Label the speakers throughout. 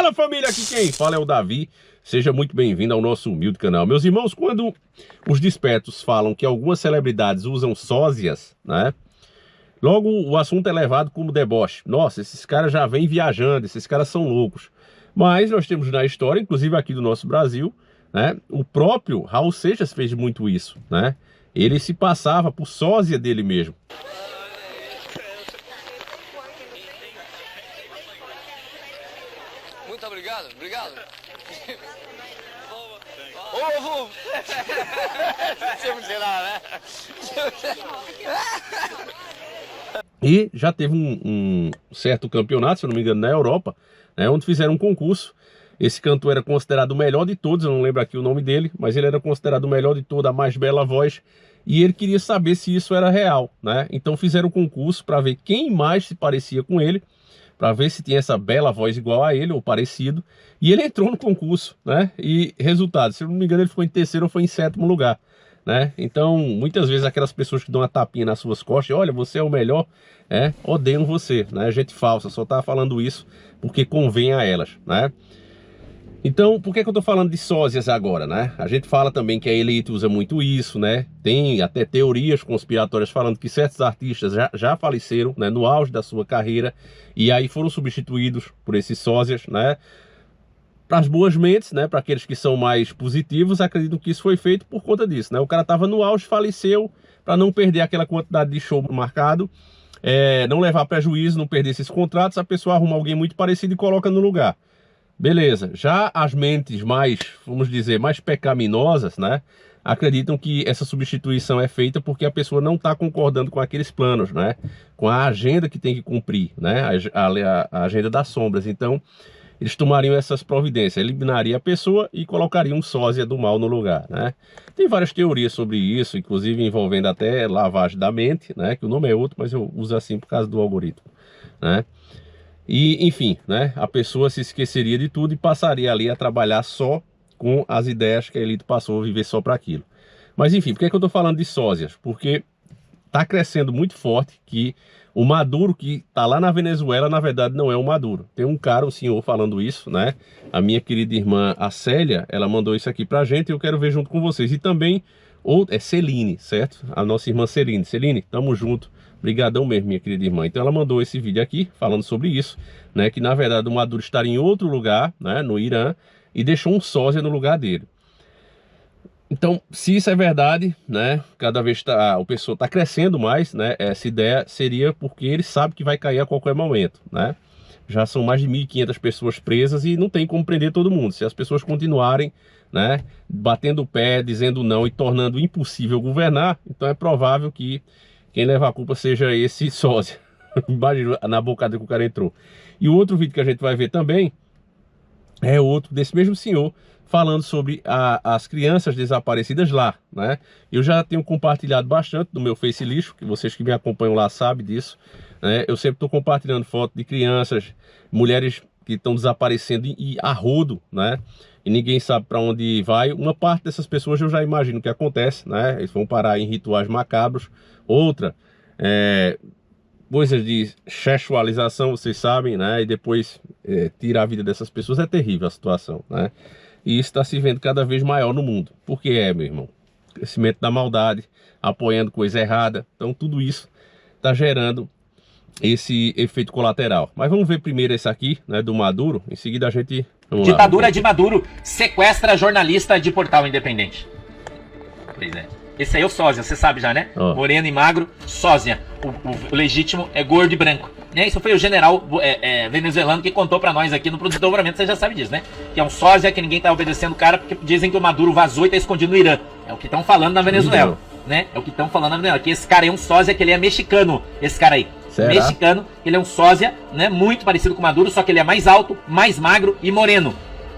Speaker 1: Fala, família, aqui quem fala é o Davi. Seja muito bem-vindo ao nosso humilde canal. Meus irmãos, quando os despertos falam que algumas celebridades usam sósias, né? Logo o assunto é levado como deboche. Nossa, esses caras já vêm viajando, esses caras são loucos. Mas nós temos na história, inclusive aqui do nosso Brasil, né? O próprio Raul Seixas fez muito isso, né? Ele se passava por sósia dele mesmo.
Speaker 2: Muito obrigado, obrigado. Ovo!
Speaker 1: E já teve um certo campeonato, se eu não me engano, na Europa, né, onde fizeram um concurso. Esse cantor era considerado o melhor de todos, eu não lembro aqui o nome dele, mas ele era considerado o melhor de todos, a mais bela voz. E ele queria saber se isso era real, né? Então fizeram um concurso para ver quem mais se parecia com ele, para ver se tinha essa bela voz igual a ele, ou parecido. E ele entrou no concurso, né? E resultado, se eu não me engano, ele ficou em terceiro ou foi em sétimo lugar, né? Então, muitas vezes aquelas pessoas que dão uma tapinha nas suas costas, olha, você é o melhor, odeiam você, né? Gente falsa, só tá falando isso porque convém a elas, né? Então, por que eu tô falando de sósias agora, né? A gente fala também que a elite usa muito isso, né? Tem até teorias conspiratórias falando que certos artistas já faleceram, né, no auge da sua carreira e aí foram substituídos por esses sósias, né? Para as boas mentes, né, para aqueles que são mais positivos, acreditam que isso foi feito por conta disso, né? O cara estava no auge, faleceu, para não perder aquela quantidade de show marcado, não levar prejuízo, não perder esses contratos, a pessoa arruma alguém muito parecido e coloca no lugar. Beleza, já as mentes mais, vamos dizer, mais pecaminosas, né, acreditam que essa substituição é feita porque a pessoa não está concordando com aqueles planos, né, com a agenda que tem que cumprir, né, a agenda das sombras. Então, eles tomariam essas providências, eliminariam a pessoa e colocariam um sósia do mal no lugar, né. Tem várias teorias sobre isso, inclusive envolvendo até lavagem da mente, né, que o nome é outro, mas eu uso assim por causa do algoritmo, né. E, enfim, né, a pessoa se esqueceria de tudo e passaria ali a trabalhar só com as ideias que a elite passou a viver só para aquilo. Mas, enfim, por que eu tô falando de sósias? Porque tá crescendo muito forte que o Maduro que tá lá na Venezuela, na verdade, não é o Maduro. Tem um cara, um senhor falando isso, né? A minha querida irmã, a Célia, ela mandou isso aqui pra gente e eu quero ver junto com vocês. E também, é Celine, certo? A nossa irmã Celine. Celine, tamo junto. Obrigadão mesmo, minha querida irmã. Então ela mandou esse vídeo aqui, falando sobre isso, né? Que na verdade o Maduro estaria em outro lugar, né? No Irã, e deixou um sósia no lugar dele. Então, se isso é verdade, né? Cada vez o pessoal está crescendo mais, né? Essa ideia seria porque ele sabe que vai cair a qualquer momento, né? Já são mais de 1.500 pessoas presas e não tem como prender todo mundo. Se as pessoas continuarem, né, batendo o pé, dizendo não e tornando impossível governar, então é provável que quem leva a culpa seja esse sósia. Imagina na bocada que o cara entrou. E o outro vídeo que a gente vai ver também é outro desse mesmo senhor falando sobre as crianças desaparecidas lá, né? Eu já tenho compartilhado bastante no meu Face Lixo, que vocês que me acompanham lá sabem disso, né? Eu sempre estou compartilhando fotos de crianças, mulheres que estão desaparecendo e a rodo, né? E ninguém sabe para onde vai. Uma parte dessas pessoas eu já imagino que acontece, né? Eles vão parar em rituais macabros. Outra, coisas de sexualização, vocês sabem, né? E depois tirar a vida dessas pessoas. É terrível a situação, né? E isso está se vendo cada vez maior no mundo. Por que meu irmão? Crescimento da maldade, apoiando coisa errada. Então tudo isso está gerando esse efeito colateral. Mas vamos ver primeiro esse aqui, né, do Maduro. Em seguida a gente...
Speaker 3: Ditadura de Maduro sequestra jornalista de portal independente. Pois é. Esse aí é o sósia, você sabe já, né? Oh. Moreno e magro, sósia. O legítimo é gordo e branco. Isso foi o general venezuelano que contou pra nós aqui no Desdobramento, você já sabe disso, né? Que é um sósia, que ninguém tá obedecendo o cara, porque dizem que o Maduro vazou e tá escondido no Irã. É o que estão falando na Venezuela, né? É o que estão falando na Venezuela, que esse cara é um sósia, que ele é mexicano, esse cara aí. Será? Mexicano, ele é um sósia, né? Muito parecido com o Maduro, só que ele é mais alto, mais magro e moreno,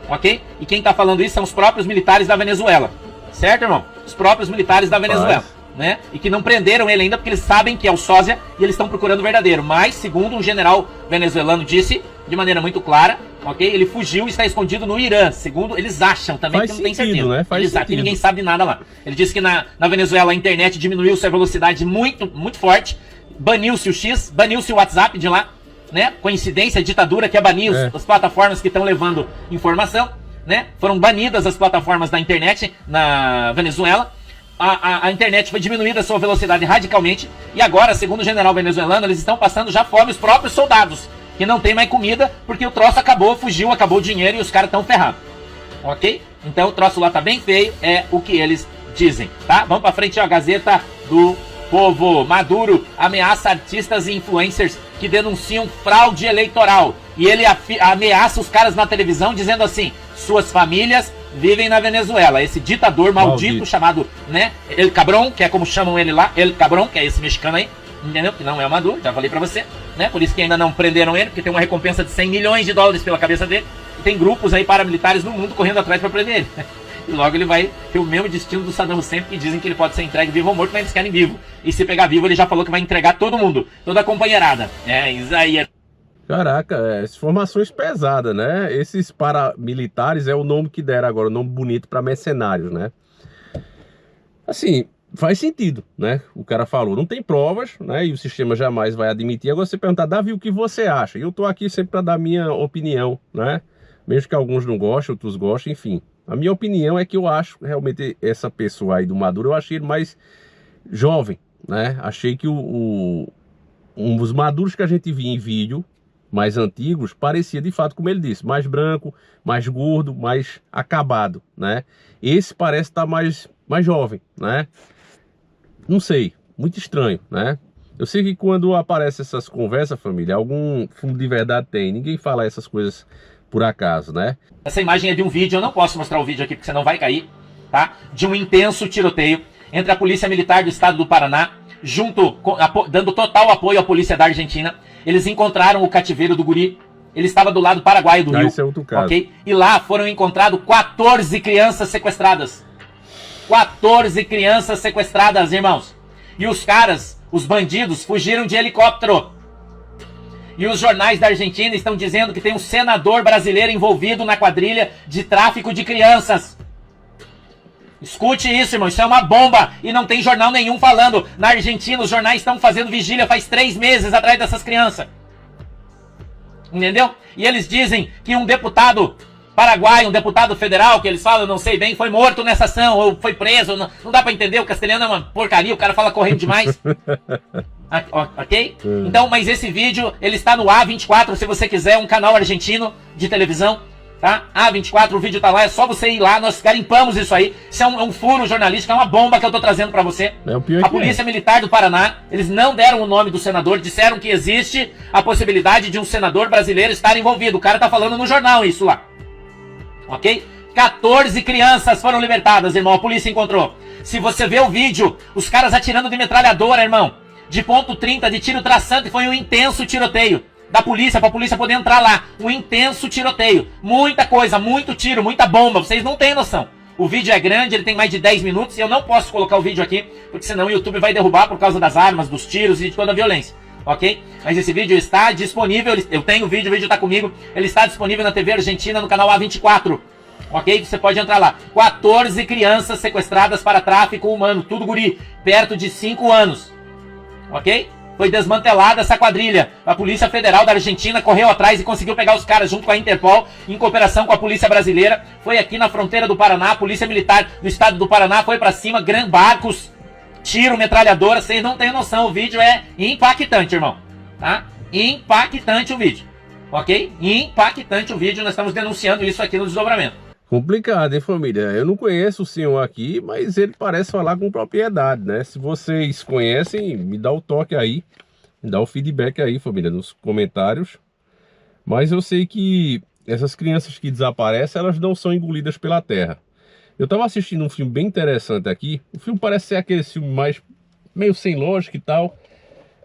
Speaker 3: ok? E quem tá falando isso são os próprios militares da Venezuela, certo, irmão? Os próprios militares da Venezuela, né? E que não prenderam ele ainda porque eles sabem que é o sósia e eles estão procurando o verdadeiro. Mas, segundo um general venezuelano disse, de maneira muito clara, ok? Ele fugiu e está escondido no Irã, segundo eles acham também, que não tem certeza.
Speaker 1: Né?
Speaker 3: Eles acham que ninguém sabe de nada lá. Ele disse que na Venezuela a internet diminuiu sua velocidade muito, muito forte, baniu-se o X, baniu-se o WhatsApp de lá, né? Coincidência, ditadura quer banir as plataformas que estão levando informação, né? Foram banidas as plataformas da internet na Venezuela. A internet foi diminuída a sua velocidade radicalmente. E agora, segundo o general venezuelano, eles estão passando já fome os próprios soldados, que não tem mais comida, porque o troço acabou, fugiu, acabou o dinheiro e os caras estão ferrados. Ok? Então o troço lá tá bem feio, é o que eles dizem, tá? Vamos pra frente, ó, a Gazeta do Povo. Maduro ameaça artistas e influencers que denunciam fraude eleitoral. E ele ameaça os caras na televisão dizendo assim: suas famílias vivem na Venezuela. Esse ditador maldito chamado, né, El Cabrón, que é como chamam ele lá, El Cabrón, que é esse mexicano aí, entendeu? Que não é o Maduro, já falei pra você, né? Por isso que ainda não prenderam ele, porque tem uma recompensa de 100 milhões de dólares pela cabeça dele. E tem grupos aí paramilitares no mundo correndo atrás pra prender ele. E logo ele vai ter o mesmo destino do Saddam Hussein, que dizem que ele pode ser entregue vivo ou morto, mas eles querem vivo. E se pegar vivo, ele já falou que vai entregar todo mundo, toda a companheirada. É, isso aí.
Speaker 1: Caraca, informações pesadas, né? Esses paramilitares é o nome que deram agora, o nome bonito para mercenários, né? Assim, faz sentido, né? O cara falou, não tem provas, né? E o sistema jamais vai admitir. Agora você perguntar, Davi, o que você acha? E eu tô aqui sempre para dar minha opinião, né? Mesmo que alguns não gostem, outros gostem, enfim. A minha opinião é que eu acho realmente essa pessoa aí do Maduro, eu achei ele mais jovem, né? Achei que um dos Maduros que a gente via em vídeo mais antigos, parecia de fato, como ele disse, mais branco, mais gordo, mais acabado, né? Esse parece estar mais jovem, né? Não sei, muito estranho, né? Eu sei que quando aparecem essas conversas, família, algum fundo de verdade tem, ninguém fala essas coisas por acaso, né?
Speaker 3: Essa imagem é de um vídeo, eu não posso mostrar o vídeo aqui porque senão vai cair, tá? De um intenso tiroteio entre a Polícia Militar do Estado do Paraná, dando total apoio à polícia da Argentina. Eles encontraram o cativeiro do guri. Ele estava do lado paraguaio do rio.
Speaker 1: Esse é outro caso.
Speaker 3: Ok? E lá foram encontrados 14 crianças sequestradas. 14 crianças sequestradas, irmãos. E os caras, os bandidos, fugiram de helicóptero. E os jornais da Argentina estão dizendo que tem um senador brasileiro envolvido na quadrilha de tráfico de crianças. Escute isso, irmão, isso é uma bomba e não tem jornal nenhum falando. Na Argentina, os jornais estão fazendo vigília faz 3 meses atrás dessas crianças. Entendeu? E eles dizem que um deputado paraguaio, um deputado federal, que eles falam, não sei bem, foi morto nessa ação, ou foi preso. Não dá pra entender, o castelhano é uma porcaria, o cara fala correndo demais. Ok? Então, mas esse vídeo, ele está no A24, se você quiser, um canal argentino de televisão. Tá? A24, o vídeo tá lá, é só você ir lá, nós garimpamos isso aí. Isso é um furo jornalístico, é uma bomba que eu tô trazendo pra você. A Polícia Militar do Paraná, eles não deram o nome do senador, disseram que existe a possibilidade de um senador brasileiro estar envolvido. O cara tá falando no jornal isso lá. Ok? 14 crianças foram libertadas, irmão, a polícia encontrou. Se você vê o vídeo, os caras atirando de metralhadora, irmão, de ponto .30, de tiro traçante, foi um intenso tiroteio da polícia, pra polícia poder entrar lá. Um intenso tiroteio. Muita coisa, muito tiro, muita bomba. Vocês não têm noção. O vídeo é grande, ele tem mais de 10 minutos e eu não posso colocar o vídeo aqui, porque senão o YouTube vai derrubar por causa das armas, dos tiros e de toda a violência. Ok? Mas esse vídeo está disponível, eu tenho o vídeo está comigo. Ele está disponível na TV Argentina, no canal A24. Ok? Você pode entrar lá. 14 crianças sequestradas para tráfico humano. Tudo guri, perto de 5 anos. Ok? Foi desmantelada essa quadrilha. A Polícia Federal da Argentina correu atrás e conseguiu pegar os caras junto com a Interpol, em cooperação com a Polícia Brasileira. Foi aqui na fronteira do Paraná, a Polícia Militar do Estado do Paraná foi pra cima, barcos, tiro, metralhadora. Vocês não têm noção, o vídeo é impactante, irmão. Tá? Impactante o vídeo. Ok? Impactante o vídeo, nós estamos denunciando isso aqui no Desdobramento.
Speaker 1: Complicado, hein, família? Eu não conheço o senhor aqui, mas ele parece falar com propriedade, né? Se vocês conhecem, me dá o toque aí, me dá o feedback aí, família, nos comentários. Mas eu sei que essas crianças que desaparecem, elas não são engolidas pela terra. Eu tava assistindo um filme bem interessante aqui. O filme parece ser aquele filme mais meio sem lógica e tal,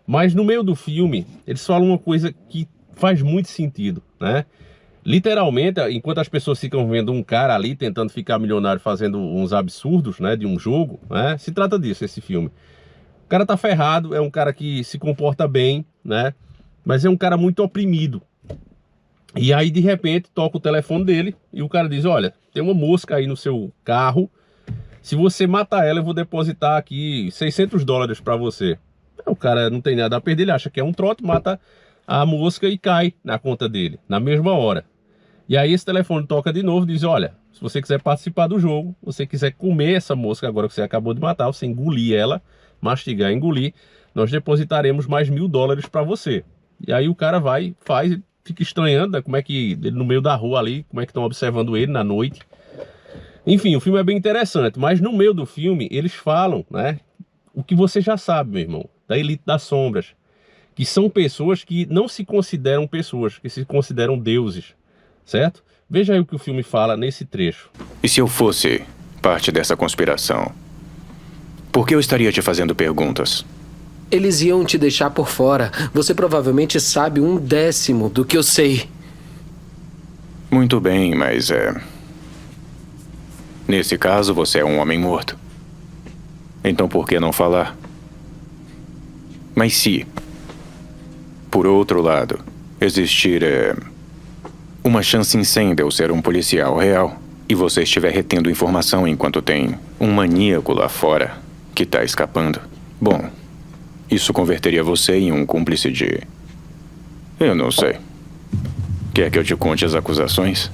Speaker 1: mas no meio do filme, eles falam uma coisa que faz muito sentido, né? Literalmente, enquanto as pessoas ficam vendo um cara ali tentando ficar milionário fazendo uns absurdos, né, de um jogo, né, se trata disso, esse filme. O cara tá ferrado, é um cara que se comporta bem, né, mas é um cara muito oprimido. E aí, de repente, toca o telefone dele e o cara diz, olha, tem uma mosca aí no seu carro, se você matar ela, eu vou depositar aqui $600 para você. O cara não tem nada a perder, ele acha que é um trote, mata a mosca e cai na conta dele, na mesma hora. E aí esse telefone toca de novo e diz, olha, se você quiser participar do jogo, se você quiser comer essa mosca agora que você acabou de matar, você engolir ela, mastigar e engolir, nós depositaremos mais $1000 para você. E aí o cara vai, faz, fica estranhando, né, como é que ele no meio da rua ali, como é que estão observando ele na noite. Enfim, o filme é bem interessante, mas no meio do filme eles falam, né, o que você já sabe, meu irmão, da elite das sombras, que são pessoas que não se consideram pessoas, que se consideram deuses, certo? Veja aí o que o filme fala nesse trecho.
Speaker 4: E se eu fosse parte dessa conspiração, por que eu estaria te fazendo perguntas?
Speaker 5: Eles iam te deixar por fora. Você provavelmente sabe 1/10 do que eu sei.
Speaker 4: Muito bem, mas nesse caso, você é um homem morto. Então por que não falar? Mas se, por outro lado, existir uma chance insana de eu ser um policial real e você estiver retendo informação enquanto tem um maníaco lá fora que está escapando, bom, isso converteria você em um cúmplice de... Eu não sei. Quer que eu te conte as acusações?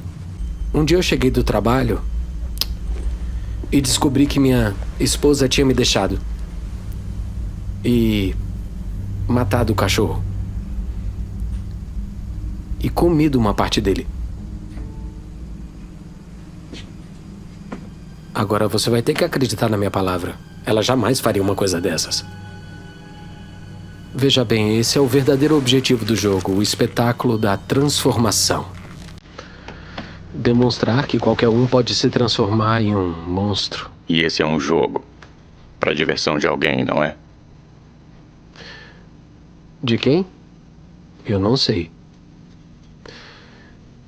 Speaker 5: Um dia eu cheguei do trabalho e descobri que minha esposa tinha me deixado e matado o cachorro e comido uma parte dele. Agora você vai ter que acreditar na minha palavra. Ela jamais faria uma coisa dessas. Veja bem, esse é o verdadeiro objetivo do jogo, o espetáculo da transformação. Demonstrar que qualquer um pode se transformar em um monstro.
Speaker 4: E esse é um jogo para diversão de alguém, não é?
Speaker 5: De quem? Eu não sei.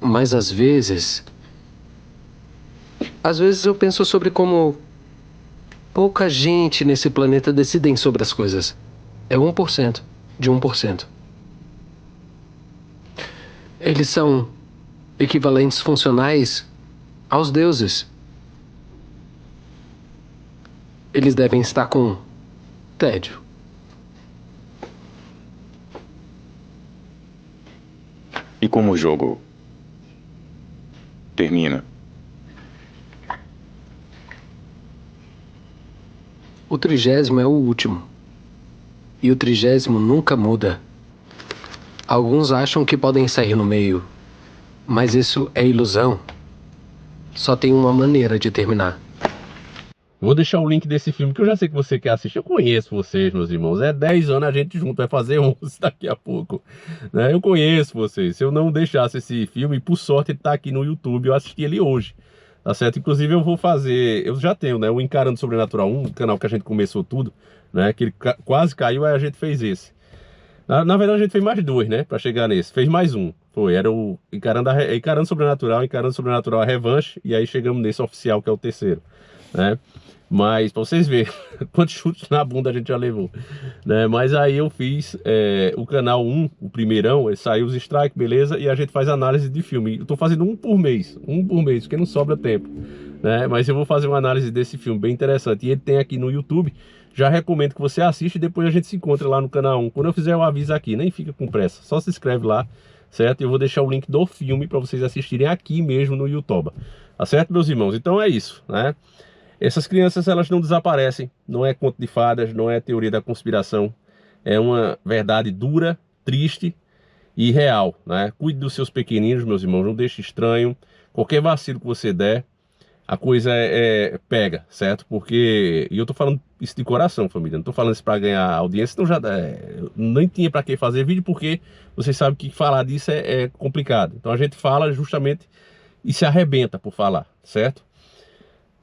Speaker 5: Mas às vezes eu penso sobre como pouca gente nesse planeta decidem sobre as coisas. É 1% de 1%. Eles são equivalentes funcionais aos deuses. Eles devem estar com tédio.
Speaker 4: E como o jogo termina?
Speaker 5: O 30º é o último. E o 30º nunca muda. Alguns acham que podem sair no meio, mas isso é ilusão. Só tem uma maneira de terminar.
Speaker 1: Vou deixar o link desse filme, que eu já sei que você quer assistir. Eu conheço vocês, meus irmãos. É 10 anos a gente junto, vai fazer 11 daqui a pouco, né? Eu conheço vocês. Se eu não deixasse esse filme, por sorte ele tá aqui no YouTube, eu assisti ele hoje, tá certo? Inclusive eu vou fazer, eu já tenho, né, o Encarando Sobrenatural 1, o canal que a gente começou tudo, né, que ele quase caiu, aí a gente fez esse. Na verdade a gente fez mais 2, né, pra chegar nesse. Fez mais um. Era o Encarando Sobrenatural a Revanche, e aí chegamos nesse oficial, que é o 3º, né? Mas, pra vocês verem quantos chutes na bunda a gente já levou, né? Mas aí eu fiz o canal 1, o primeirão, saiu os strikes, beleza? E a gente faz análise de filme. Eu tô fazendo um por mês, porque não sobra tempo, né? Mas eu vou fazer uma análise desse filme bem interessante. E ele tem aqui no YouTube. Já recomendo que você assista e depois a gente se encontre lá no canal 1. Quando eu fizer o aviso aqui, nem fica com pressa, só se inscreve lá, certo? Eu vou deixar o link do filme para vocês assistirem aqui mesmo no YouTube, tá certo, meus irmãos? Então é isso, né? Essas crianças, elas não desaparecem, não é conto de fadas, não é teoria da conspiração, é uma verdade dura, triste e real, né? Cuide dos seus pequeninos, meus irmãos, não deixe estranho, qualquer vacilo que você der, a coisa pega, certo? Porque, e eu tô falando isso de coração, família, não tô falando isso para ganhar audiência, então já nem tinha para que fazer vídeo, porque vocês sabem que falar disso é complicado. Então a gente fala justamente e se arrebenta por falar, certo?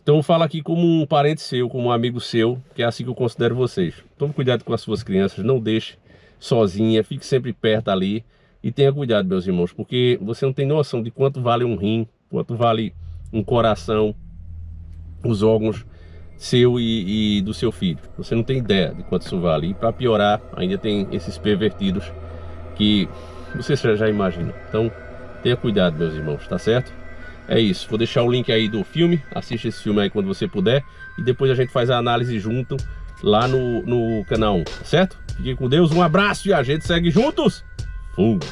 Speaker 1: Então eu falo aqui como um parente seu, como um amigo seu, que é assim que eu considero vocês. Tome cuidado com as suas crianças, não deixe sozinha, fique sempre perto ali e tenha cuidado, meus irmãos, porque você não tem noção de quanto vale um rim, quanto vale um coração, os órgãos seu e do seu filho. Você não tem ideia de quanto isso vale. E para piorar, ainda tem esses pervertidos que você já imagina. Então tenha cuidado, meus irmãos, tá certo? É isso, vou deixar o link aí do filme, assiste esse filme aí quando você puder e depois a gente faz a análise junto lá no canal 1, tá certo? Fiquem com Deus, um abraço e a gente segue juntos! Fogo.